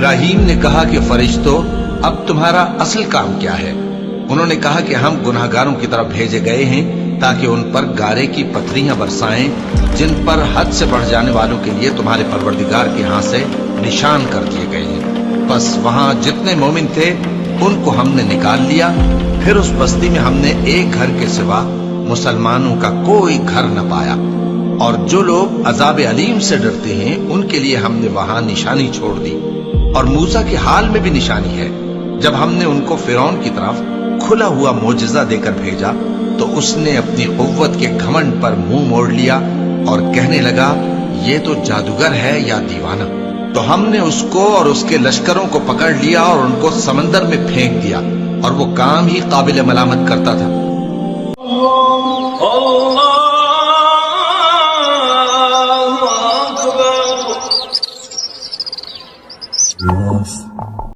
ابراہیم نے کہا کہ فرشتوں، اب تمہارا اصل کام کیا ہے؟ انہوں نے کہا کہ ہم گناہگاروں کی طرف بھیجے گئے ہیں تاکہ ان پر گارے کی پتھریاں برسائیں جن پر حد سے بڑھ جانے والوں کے لیے تمہارے پروردگار کے ہاں سے نشان کر دیے گئے ہیں۔ بس وہاں جتنے مومن تھے ان کو ہم نے نکال لیا، پھر اس بستی میں ہم نے ایک گھر کے سوا مسلمانوں کا کوئی گھر نہ پایا، اور جو لوگ عذاب علیم سے ڈرتے ہیں ان کے لیے ہم نے وہاں نشانی چھوڑ دی۔ اور موسیٰ کے حال میں بھی نشانی ہے، جب ہم نے ان کو فرعون کی طرف کھلا ہوا معجزہ دے کر بھیجا تو اس نے اپنی قوت کے گھمنڈ پر منہ موڑ لیا اور کہنے لگا یہ تو جادوگر ہے یا دیوانہ۔ تو ہم نے اس کو اور اس کے لشکروں کو پکڑ لیا اور ان کو سمندر میں پھینک دیا، اور وہ کام ہی قابل ملامت کرتا تھا۔ اللہ